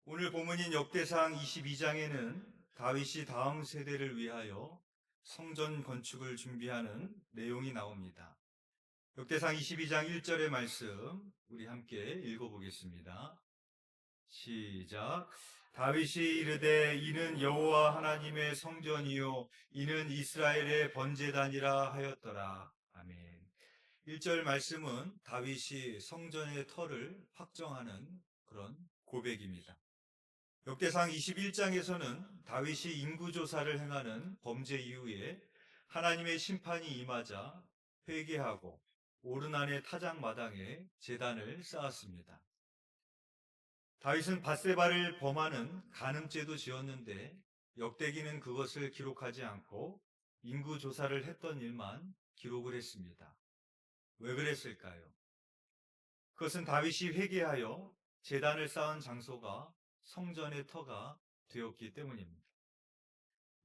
오늘 본문인 역대상 22장에는 다윗이 다음 세대를 위하여 성전 건축을 준비하는 내용이 나옵니다. 역대상 22장 1절의 말씀 우리 함께 읽어보겠습니다. 시작. 다윗이 이르되 이는 여호와 하나님의 성전이요 이는 이스라엘의 번제단이라 하였더라. 아멘. 1절 말씀은 다윗이 성전의 터를 확정하는 그런 고백입니다. 역대상 21장에서는 다윗이 인구조사를 행하는 범죄 이후에 하나님의 심판이 임하자 회개하고 오르난의 타작마당에 제단을 쌓았습니다. 다윗은 밧세바를 범하는 간음죄도 지었는데 역대기는 그것을 기록하지 않고 인구조사를 했던 일만 기록을 했습니다. 왜 그랬을까요? 그것은 다윗이 회개하여 제단을 쌓은 장소가 성전의 터가 되었기 때문입니다.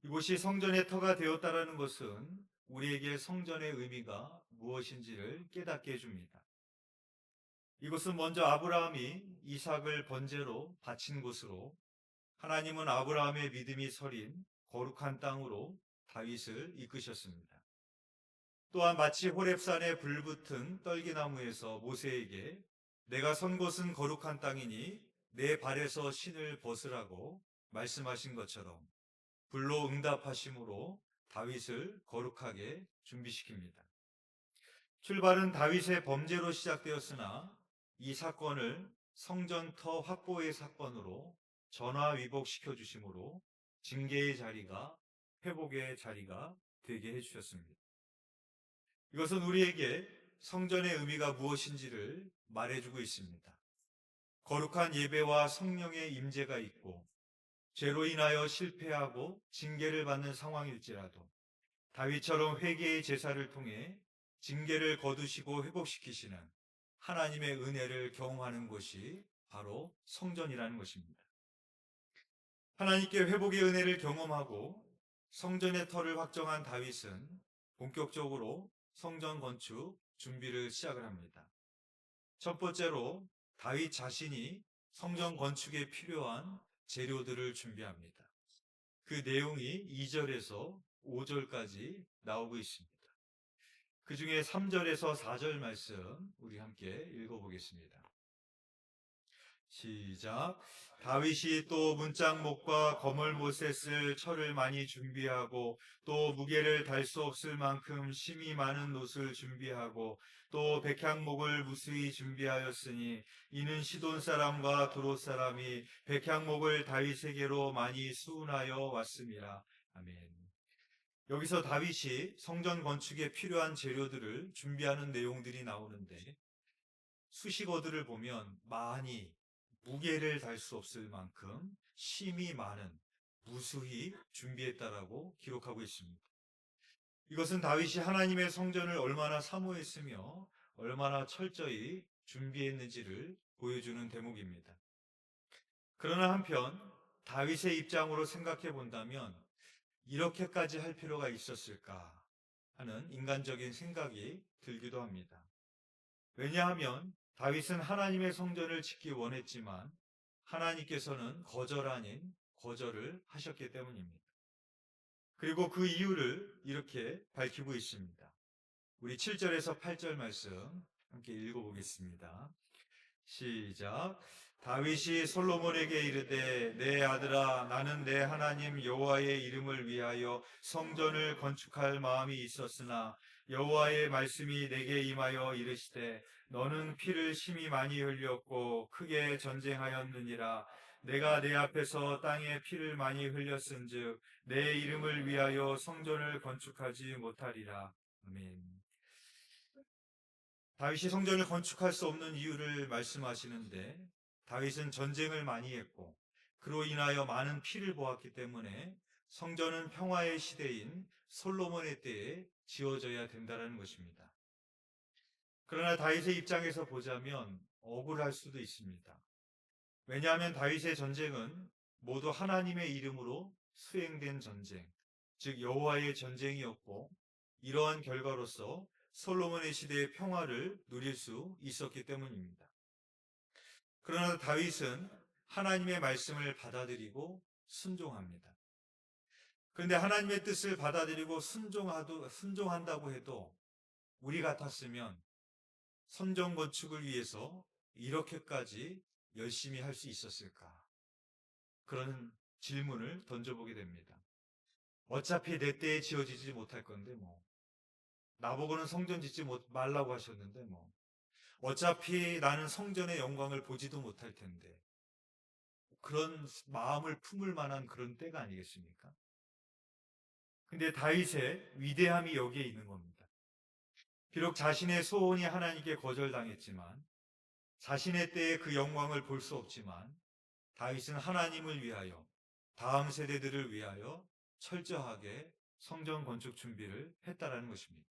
이곳이 성전의 터가 되었다는 것은 우리에게 성전의 의미가 무엇인지를 깨닫게 해줍니다. 이곳은 먼저 아브라함이 이삭을 번제로 바친 곳으로 하나님은 아브라함의 믿음이 서린 거룩한 땅으로 다윗을 이끄셨습니다. 또한 마치 호렙산에 불붙은 떨기나무에서 모세에게 내가 선 곳은 거룩한 땅이니 내 발에서 신을 벗으라고 말씀하신 것처럼 불로 응답하심으로 다윗을 거룩하게 준비시킵니다. 출발은 다윗의 범죄로 시작되었으나 이 사건을 성전터 확보의 사건으로 전화위복시켜 주심으로 징계의 자리가 회복의 자리가 되게 해주셨습니다. 이것은 우리에게 성전의 의미가 무엇인지를 말해주고 있습니다. 거룩한 예배와 성령의 임재가 있고 죄로 인하여 실패하고 징계를 받는 상황일지라도 다윗처럼 회개의 제사를 통해 징계를 거두시고 회복시키시는 하나님의 은혜를 경험하는 곳이 바로 성전이라는 것입니다. 하나님께 회복의 은혜를 경험하고 성전의 터를 확정한 다윗은 본격적으로 성전 건축 준비를 시작을 합니다. 첫 번째로 다윗 자신이 성전 건축에 필요한 재료들을 준비합니다. 그 내용이 2절에서 5절까지 나오고 있습니다. 그 중에 3절에서 4절 말씀 우리 함께 읽어보겠습니다. 시작. 다윗이 또 문짝목과 거물못에 쓸 철을 많이 준비하고 또 무게를 달 수 없을 만큼 심이 많은 놋을 준비하고 또 백향목을 무수히 준비하였으니 이는 시돈 사람과 두롯 사람이 백향목을 다윗에게로 많이 수운하여 왔음이라. 아멘. 여기서 다윗이 성전 건축에 필요한 재료들을 준비하는 내용들이 나오는데 수식어들을 보면 많이, 무게를 달 수 없을 만큼 심이 많은, 무수히 준비했다라고 기록하고 있습니다. 이것은 다윗이 하나님의 성전을 얼마나 사모했으며 얼마나 철저히 준비했는지를 보여주는 대목입니다. 그러나 한편 다윗의 입장으로 생각해 본다면 이렇게까지 할 필요가 있었을까 하는 인간적인 생각이 들기도 합니다. 왜냐하면 다윗은 하나님의 성전을 짓기 원했지만 하나님께서는 거절 아닌 거절을 하셨기 때문입니다. 그리고 그 이유를 이렇게 밝히고 있습니다. 우리 7절에서 8절 말씀 함께 읽어보겠습니다. 시작. 다윗이 솔로몬에게 이르되 내 아들아 나는 내 하나님 여호와의 이름을 위하여 성전을 건축할 마음이 있었으나 여호와의 말씀이 내게 임하여 이르시되 너는 피를 심히 많이 흘렸고 크게 전쟁하였느니라. 내가 내 앞에서 땅에 피를 많이 흘렸은즉 내 이름을 위하여 성전을 건축하지 못하리라. 아멘. 다윗이 성전을 건축할 수 없는 이유를 말씀하시는데 다윗은 전쟁을 많이 했고 그로 인하여 많은 피를 보았기 때문에 성전은 평화의 시대인 솔로몬의 때에 지어져야 된다는 것입니다. 그러나 다윗의 입장에서 보자면 억울할 수도 있습니다. 왜냐하면 다윗의 전쟁은 모두 하나님의 이름으로 수행된 전쟁, 즉 여호와의 전쟁이었고 이러한 결과로서 솔로몬의 시대의 평화를 누릴 수 있었기 때문입니다. 그러나 다윗은 하나님의 말씀을 받아들이고 순종합니다. 그런데 하나님의 뜻을 받아들이고 순종한다고 해도 우리 같았으면 성전 건축을 위해서 이렇게까지 열심히 할 수 있었을까? 그런 질문을 던져보게 됩니다. 어차피 내 때에 지어지지 못할 건데 나보고는 성전 짓지 말라고 하셨는데 어차피 나는 성전의 영광을 보지도 못할 텐데 그런 마음을 품을 만한 그런 때가 아니겠습니까? 근데 다윗의 위대함이 여기에 있는 겁니다. 비록 자신의 소원이 하나님께 거절당했지만 자신의 때에 그 영광을 볼 수 없지만 다윗은 하나님을 위하여 다음 세대들을 위하여 철저하게 성전 건축 준비를 했다라는 것입니다.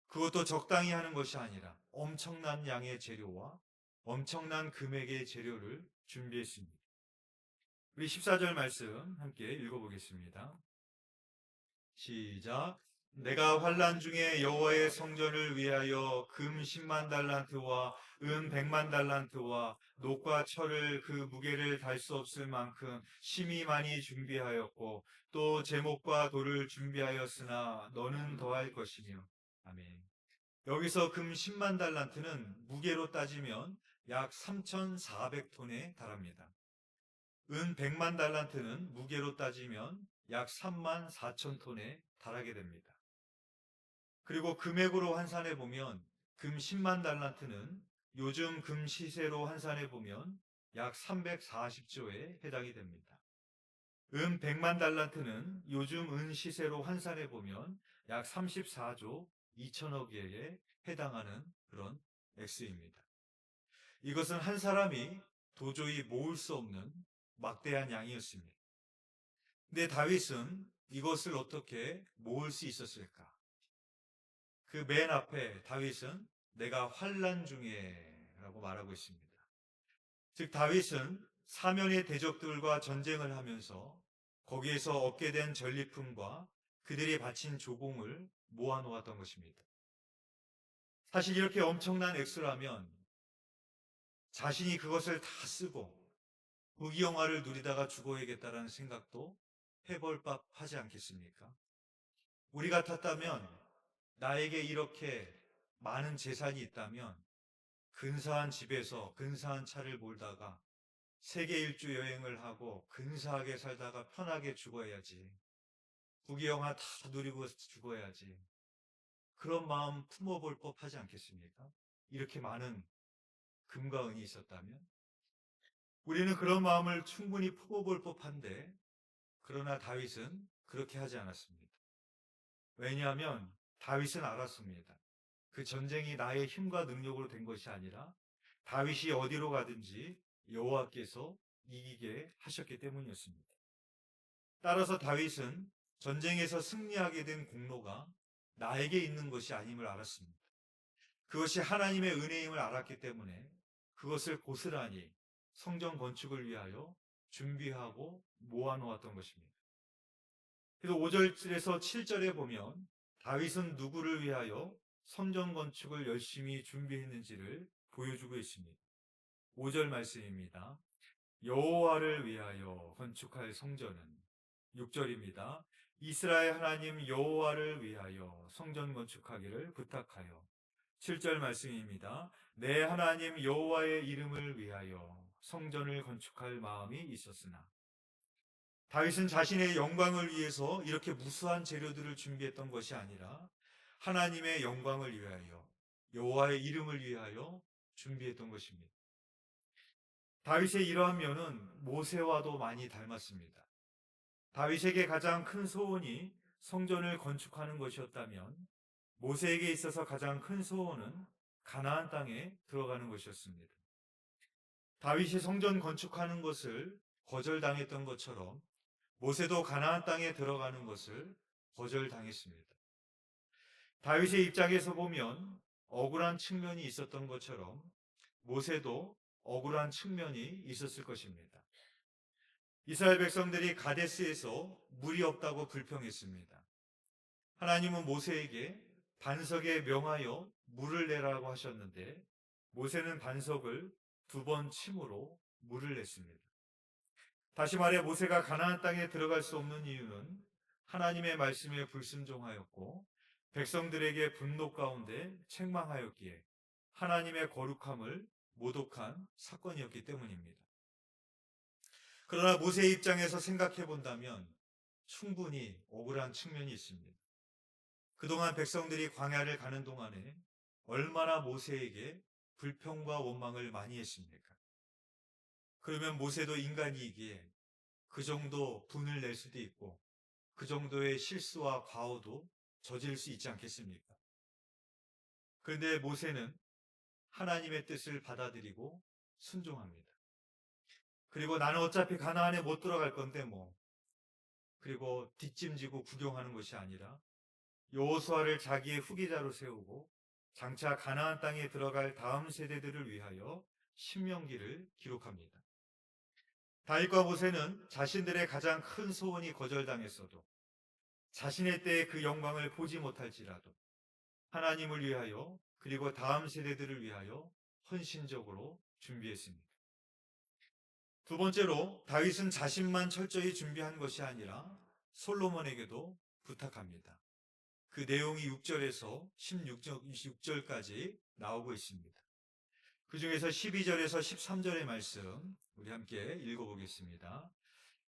그것도 적당히 하는 것이 아니라 엄청난 양의 재료와 엄청난 금액의 재료를 준비했습니다. 우리 14절 말씀 함께 읽어보겠습니다. 시작. 내가 환난 중에 여호와의 성전을 위하여 금 10만 달란트와 은 100만 달란트와 녹과 철을 그 무게를 달 수 없을 만큼 심히 많이 준비하였고 또 제목과 돌을 준비하였으나 너는 더할 것이며. 아멘. 여기서 금 10만 달란트는 무게로 따지면 약 3,400톤에 달합니다. 은 100만 달란트는 무게로 따지면 약 3만 4천 톤에 달하게 됩니다. 그리고 금액으로 환산해 보면 금 10만 달란트는 요즘 금 시세로 환산해 보면 약 340조에 해당이 됩니다. 은 100만 달란트는 요즘 은 시세로 환산해 보면 약 34조 2천억에 해당하는 그런 액수입니다. 이것은 한 사람이 도저히 모을 수 없는 막대한 양이었습니다. 근데 다윗은 이것을 어떻게 모을 수 있었을까? 그 맨 앞에 다윗은 내가 환난 중에라고 말하고 있습니다. 즉 다윗은 사면의 대적들과 전쟁을 하면서 거기에서 얻게 된 전리품과 그들이 바친 조공을 모아놓았던 것입니다. 사실 이렇게 엄청난 액수라면 자신이 그것을 다 쓰고 무기영화를 누리다가 죽어야겠다라는 생각도 해볼 법하지 않겠습니까? 우리 같았다면 나에게 이렇게 많은 재산이 있다면 근사한 집에서 근사한 차를 몰다가 세계 일주 여행을 하고 근사하게 살다가 편하게 죽어야지. 부귀영화 다 누리고 죽어야지. 그런 마음 품어볼 법하지 않겠습니까? 이렇게 많은 금과 은이 있었다면 우리는 그런 마음을 충분히 품어볼 법한데 그러나 다윗은 그렇게 하지 않았습니다. 왜냐하면 다윗은 알았습니다. 그 전쟁이 나의 힘과 능력으로 된 것이 아니라 다윗이 어디로 가든지 여호와께서 이기게 하셨기 때문이었습니다. 따라서 다윗은 전쟁에서 승리하게 된 공로가 나에게 있는 것이 아님을 알았습니다. 그것이 하나님의 은혜임을 알았기 때문에 그것을 고스란히 성전 건축을 위하여 준비하고 모아놓았던 것입니다. 그래서 5절에서 7절에 보면 다윗은 누구를 위하여 성전 건축을 열심히 준비했는지를 보여주고 있습니다. 5절 말씀입니다. 여호와를 위하여 건축할 성전은 6절입니다. 이스라엘 하나님 여호와를 위하여 성전 건축하기를 부탁하여 7절 말씀입니다. 내 하나님 여호와의 이름을 위하여 성전을 건축할 마음이 있었으나 다윗은 자신의 영광을 위해서 이렇게 무수한 재료들을 준비했던 것이 아니라 하나님의 영광을 위하여 여호와의 이름을 위하여 준비했던 것입니다. 다윗의 이러한 면은 모세와도 많이 닮았습니다. 다윗에게 가장 큰 소원이 성전을 건축하는 것이었다면 모세에게 있어서 가장 큰 소원은 가나안 땅에 들어가는 것이었습니다. 다윗이 성전 건축하는 것을 거절당했던 것처럼 모세도 가나안 땅에 들어가는 것을 거절당했습니다. 다윗의 입장에서 보면 억울한 측면이 있었던 것처럼 모세도 억울한 측면이 있었을 것입니다. 이스라엘 백성들이 가데스에서 물이 없다고 불평했습니다. 하나님은 모세에게 반석에 명하여 물을 내라고 하셨는데 모세는 반석을 2번 침으로 물을 냈습니다. 다시 말해 모세가 가나안 땅에 들어갈 수 없는 이유는 하나님의 말씀에 불순종하였고 백성들에게 분노 가운데 책망하였기에 하나님의 거룩함을 모독한 사건이었기 때문입니다. 그러나 모세의 입장에서 생각해 본다면 충분히 억울한 측면이 있습니다. 그동안 백성들이 광야를 가는 동안에 얼마나 모세에게 불평과 원망을 많이 했습니까? 그러면 모세도 인간이기에 그 정도 분을 낼 수도 있고 그 정도의 실수와 과오도 저지를 수 있지 않겠습니까? 그런데 모세는 하나님의 뜻을 받아들이고 순종합니다. 그리고 나는 어차피 가나안에 못 들어갈 건데 그리고 뒷짐지고 구경하는 것이 아니라 여호수아를 자기의 후계자로 세우고 장차 가나안 땅에 들어갈 다음 세대들을 위하여 신명기를 기록합니다. 다윗과 모세는 자신들의 가장 큰 소원이 거절당했어도 자신의 때에 그 영광을 보지 못할지라도 하나님을 위하여 그리고 다음 세대들을 위하여 헌신적으로 준비했습니다. 두 번째로 다윗은 자신만 철저히 준비한 것이 아니라 솔로몬에게도 부탁합니다. 그 내용이 6절에서 16절까지 나오고 있습니다. 그 중에서 12절에서 13절의 말씀 우리 함께 읽어보겠습니다.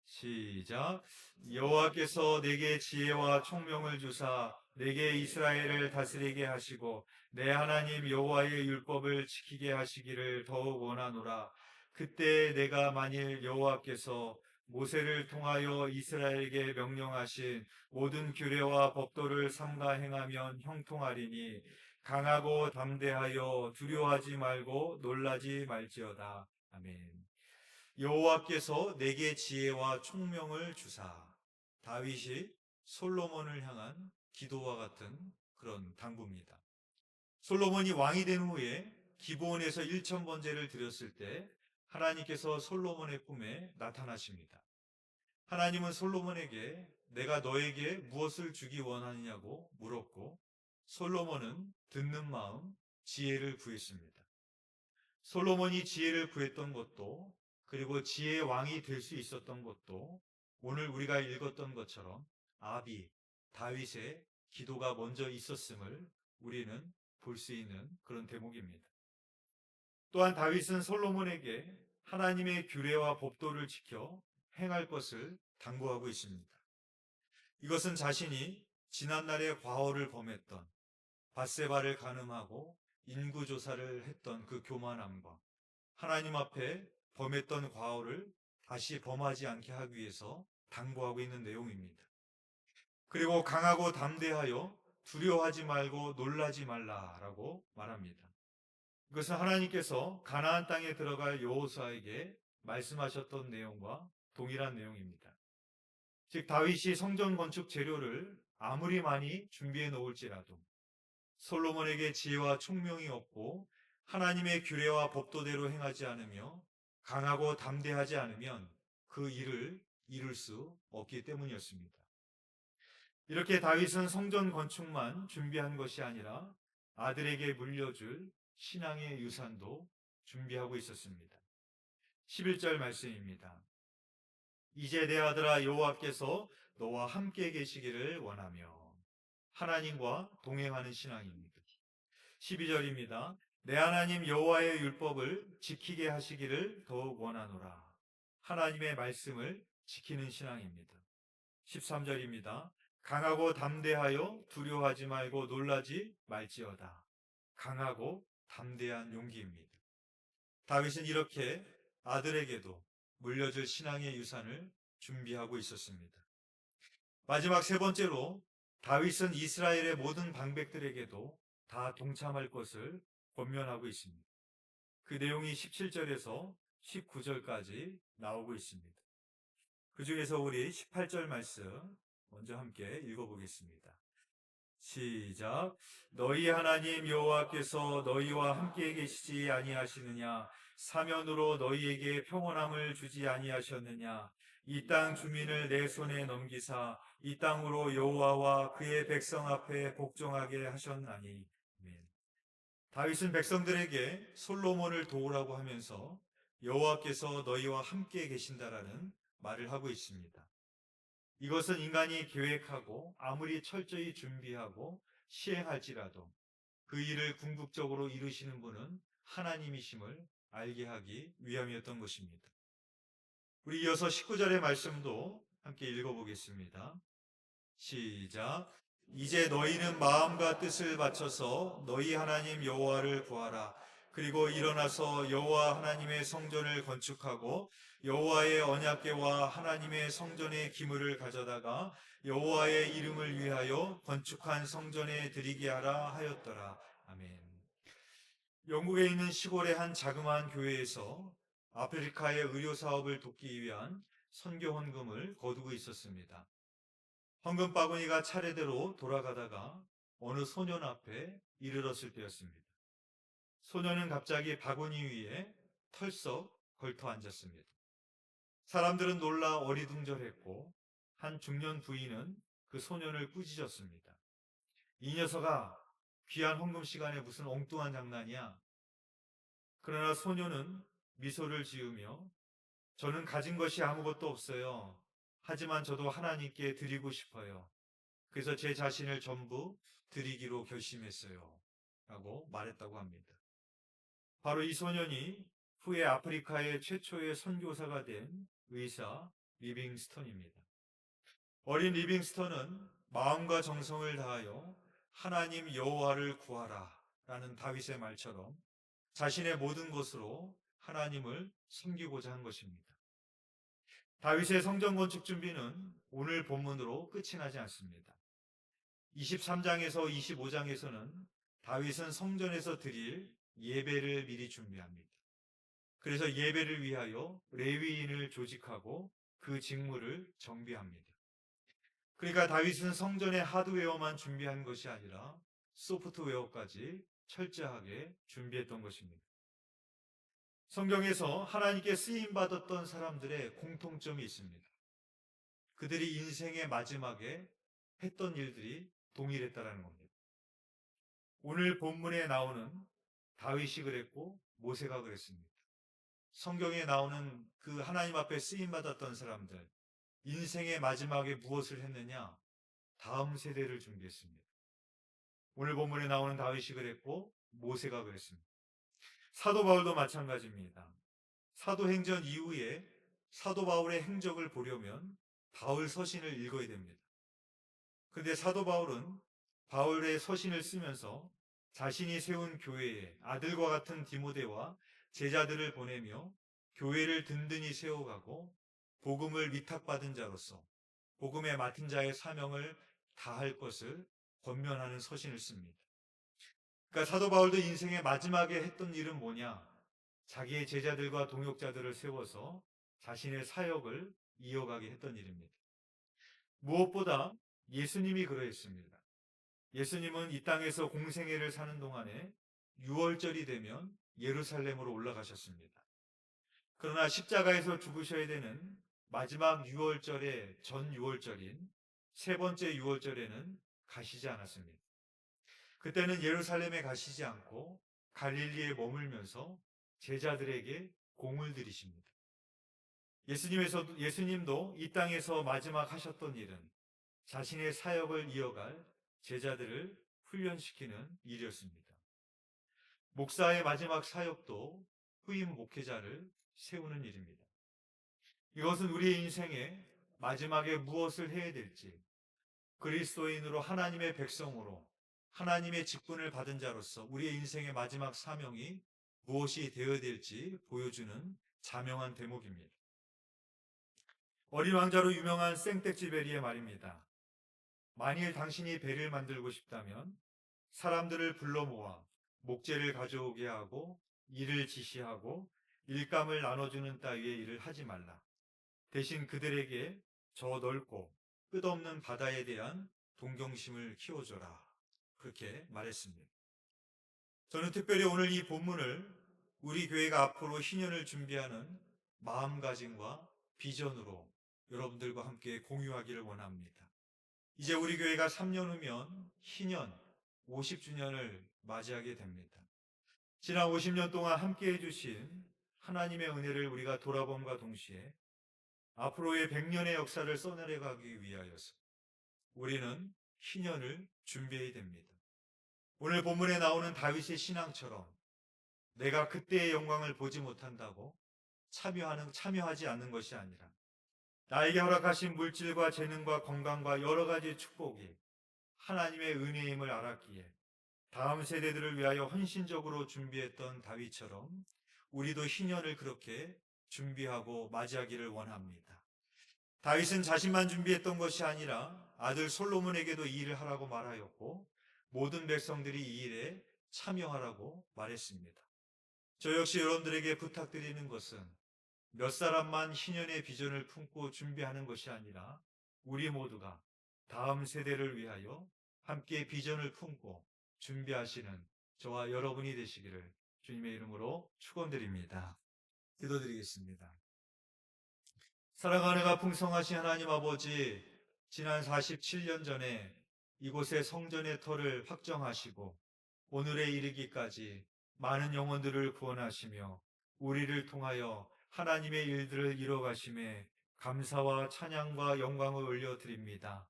시작. 여호와께서 내게 지혜와 총명을 주사 내게 이스라엘을 다스리게 하시고 내 하나님 여호와의 율법을 지키게 하시기를 더욱 원하노라. 그때 내가 만일 여호와께서 모세를 통하여 이스라엘에게 명령하신 모든 규례와 법도를 삼가 행하면 형통하리니 강하고 담대하여 두려워하지 말고 놀라지 말지어다. 아멘. 여호와께서 내게 지혜와 총명을 주사. 다윗이 솔로몬을 향한 기도와 같은 그런 당부입니다. 솔로몬이 왕이 된 후에 기브온에서 1,000번제를 드렸을 때 하나님께서 솔로몬의 꿈에 나타나십니다. 하나님은 솔로몬에게 내가 너에게 무엇을 주기 원하느냐고 물었고 솔로몬은 듣는 마음 지혜를 구했습니다. 솔로몬이 지혜를 구했던 것도 그리고 지혜의 왕이 될 수 있었던 것도 오늘 우리가 읽었던 것처럼 아비 다윗의 기도가 먼저 있었음을 우리는 볼 수 있는 그런 대목입니다. 또한 다윗은 솔로몬에게 하나님의 규례와 법도를 지켜 행할 것을 당부하고 있습니다. 이것은 자신이 지난날의 과오를 범했던 밧세바를 간음하고 인구조사를 했던 그 교만함과 하나님 앞에 범했던 과오를 다시 범하지 않게 하기 위해서 당부하고 있는 내용입니다. 그리고 강하고 담대하여 두려워하지 말고 놀라지 말라라고 말합니다. 이것은 하나님께서 가나안 땅에 들어갈 여호수아에게 말씀하셨던 내용과 동일한 내용입니다. 즉 다윗이 성전 건축 재료를 아무리 많이 준비해 놓을지라도 솔로몬에게 지혜와 총명이 없고 하나님의 규례와 법도대로 행하지 않으며 강하고 담대하지 않으면 그 일을 이룰 수 없기 때문이었습니다. 이렇게 다윗은 성전 건축만 준비한 것이 아니라 아들에게 물려줄 신앙의 유산도 준비하고 있었습니다. 11절 말씀입니다. 이제 내 아들아 여호와께서 너와 함께 계시기를 원하며 하나님과 동행하는 신앙입니다. 12절입니다. 내 하나님 여호와의 율법을 지키게 하시기를 더욱 원하노라. 하나님의 말씀을 지키는 신앙입니다. 13절입니다. 강하고 담대하여 두려워하지 말고 놀라지 말지어다. 강하고 담대한 용기입니다. 다윗은 이렇게 아들에게도 물려줄 신앙의 유산을 준비하고 있었습니다. 마지막 세 번째로 다윗은 이스라엘의 모든 방백들에게도 다 동참할 것을 권면하고 있습니다. 그 내용이 17절에서 19절까지 나오고 있습니다. 그 중에서 우리 18절 말씀 먼저 함께 읽어보겠습니다. 시작. 너희 하나님 여호와께서 너희와 함께 계시지 아니하시느냐? 사면으로 너희에게 평온함을 주지 아니하셨느냐? 이 땅 주민을 내 손에 넘기사 이 땅으로 여호와와 그의 백성 앞에 복종하게 하셨나니. 아멘. 다윗은 백성들에게 솔로몬을 도우라고 하면서 여호와께서 너희와 함께 계신다라는 말을 하고 있습니다. 이것은 인간이 계획하고 아무리 철저히 준비하고 시행할지라도 그 일을 궁극적으로 이루시는 분은 하나님이심을 알게 하기 위함이었던 것입니다. 우리 이어서 19절의 말씀도 함께 읽어보겠습니다. 시작. 이제 너희는 마음과 뜻을 바쳐서 너희 하나님 여호와를 구하라. 그리고 일어나서 여호와 하나님의 성전을 건축하고 여호와의 언약궤와 하나님의 성전의 기물을 가져다가 여호와의 이름을 위하여 건축한 성전에 드리게 하라 하였더라. 아멘. 영국에 있는 시골의 한 자그마한 교회에서 아프리카의 의료 사업을 돕기 위한 선교 헌금을 거두고 있었습니다. 헌금 바구니가 차례대로 돌아가다가 어느 소년 앞에 이르렀을 때였습니다. 소년은 갑자기 바구니 위에 털썩 걸터 앉았습니다. 사람들은 놀라 어리둥절했고 한 중년 부인은 그 소년을 꾸짖었습니다. 이 녀석아, 귀한 헌금 시간에 무슨 엉뚱한 장난이야. 그러나 소년은 미소를 지으며 저는 가진 것이 아무것도 없어요. 하지만 저도 하나님께 드리고 싶어요. 그래서 제 자신을 전부 드리기로 결심했어요. 라고 말했다고 합니다. 바로 이 소년이 후에 아프리카의 최초의 선교사가 된 의사 리빙스턴입니다. 어린 리빙스턴은 마음과 정성을 다하여 하나님 여호와를 구하라 라는 다윗의 말처럼 자신의 모든 것으로 하나님을 섬기고자 한 것입니다. 다윗의 성전 건축 준비는 오늘 본문으로 끝이 나지 않습니다. 23장에서 25장에서는 다윗은 성전에서 드릴 예배를 미리 준비합니다. 그래서 예배를 위하여 레위인을 조직하고 그 직무를 정비합니다. 그러니까 다윗은 성전의 하드웨어만 준비한 것이 아니라 소프트웨어까지 철저하게 준비했던 것입니다. 성경에서 하나님께 쓰임받았던 사람들의 공통점이 있습니다. 그들이 인생의 마지막에 했던 일들이 동일했다는 겁니다. 오늘 본문에 나오는 다윗이 그랬고 모세가 그랬습니다. 성경에 나오는 그 하나님 앞에 쓰임받았던 사람들, 인생의 마지막에 무엇을 했느냐? 다음 세대를 준비했습니다. 오늘 본문에 나오는 다윗이 그랬고 모세가 그랬습니다. 사도 바울도 마찬가지입니다. 사도행전 이후에 사도 바울의 행적을 보려면 바울 서신을 읽어야 됩니다. 그런데 사도 바울은 바울의 서신을 쓰면서 자신이 세운 교회에 아들과 같은 디모데와 제자들을 보내며 교회를 든든히 세워가고 복음을 위탁받은 자로서 복음에 맡은 자의 사명을 다할 것을 권면하는 서신을 씁니다. 그러니까 사도 바울도 인생의 마지막에 했던 일은 뭐냐? 자기의 제자들과 동역자들을 세워서 자신의 사역을 이어가게 했던 일입니다. 무엇보다 예수님이 그러했습니다. 예수님은 이 땅에서 공생애를 사는 동안에 6월절이 되면 예루살렘으로 올라가셨습니다. 그러나 십자가에서 죽으셔야 되는 마지막 6월절의 전 6월절인 세 번째 6월절에는 가시지 않았습니다. 그때는 예루살렘에 가시지 않고 갈릴리에 머물면서 제자들에게 공을 들이십니다. 예수님도 이 땅에서 마지막 하셨던 일은 자신의 사역을 이어갈 제자들을 훈련시키는 일이었습니다. 목사의 마지막 사역도 후임 목회자를 세우는 일입니다. 이것은 우리의 인생에 마지막에 무엇을 해야 될지, 그리스도인으로 하나님의 백성으로 하나님의 직분을 받은 자로서 우리의 인생의 마지막 사명이 무엇이 되어야 될지 보여주는 자명한 대목입니다. 어린 왕자로 유명한 생텍쥐베리의 말입니다. 만일 당신이 배를 만들고 싶다면 사람들을 불러 모아 목재를 가져오게 하고 일을 지시하고 일감을 나눠주는 따위의 일을 하지 말라. 대신 그들에게 저 넓고 끝없는 바다에 대한 동경심을 키워줘라. 그렇게 말했습니다. 저는 특별히 오늘 이 본문을 우리 교회가 앞으로 희년을 준비하는 마음가짐과 비전으로 여러분들과 함께 공유하기를 원합니다. 이제 우리 교회가 3년 후면 희년 50주년을 맞이하게 됩니다. 지난 50년 동안 함께 해주신 하나님의 은혜를 우리가 돌아봄과 동시에 앞으로의 100년의 역사를 써내려가기 위하여서 우리는 희년을 준비해야 됩니다. 오늘 본문에 나오는 다윗의 신앙처럼 내가 그때의 영광을 보지 못한다고 참여하지 않는 것이 아니라 나에게 허락하신 물질과 재능과 건강과 여러 가지 축복이 하나님의 은혜임을 알았기에 다음 세대들을 위하여 헌신적으로 준비했던 다윗처럼 우리도 희년을 그렇게 준비하고 맞이하기를 원합니다. 다윗은 자신만 준비했던 것이 아니라 아들 솔로몬에게도 이 일을 하라고 말하였고 모든 백성들이 이 일에 참여하라고 말했습니다. 저 역시 여러분들에게 부탁드리는 것은 몇 사람만 희년의 비전을 품고 준비하는 것이 아니라 우리 모두가 다음 세대를 위하여 함께 비전을 품고 준비하시는 저와 여러분이 되시기를 주님의 이름으로 축원드립니다. 기도드리겠습니다. 사랑하는 가 풍성하신 하나님 아버지, 지난 47년 전에 이곳의 성전의 터를 확정하시고 오늘에 이르기까지 많은 영혼들을 구원하시며 우리를 통하여 하나님의 일들을 이뤄가심에 감사와 찬양과 영광을 올려드립니다.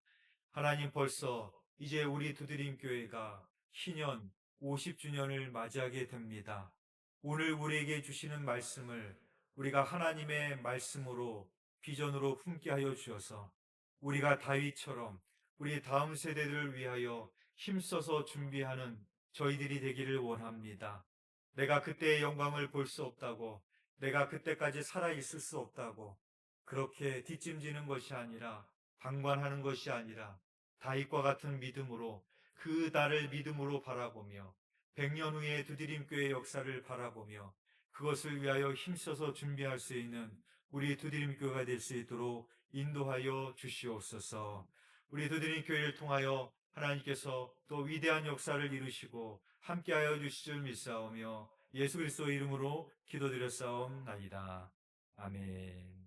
하나님, 벌써 이제 우리 두드림 교회가 희년 50주년을 맞이하게 됩니다. 오늘 우리에게 주시는 말씀을 우리가 하나님의 말씀으로 비전으로 품게 하여 주셔서 우리가 다윗처럼 우리 다음 세대들을 위하여 힘써서 준비하는 저희들이 되기를 원합니다. 내가 그때의 영광을 볼 수 없다고, 내가 그때까지 살아있을 수 없다고 그렇게 뒷짐지는 것이 아니라, 방관하는 것이 아니라 다윗과 같은 믿음으로 그 날을 믿음으로 바라보며 100년 후의 두드림교회 역사를 바라보며 그것을 위하여 힘써서 준비할 수 있는 우리 두드림교회가 될 수 있도록 인도하여 주시옵소서. 우리 두드림교회를 통하여 하나님께서 또 위대한 역사를 이루시고 함께하여 주실 줄 믿사오며 예수 그리스도의 이름으로 기도드렸사옵나이다. 아멘.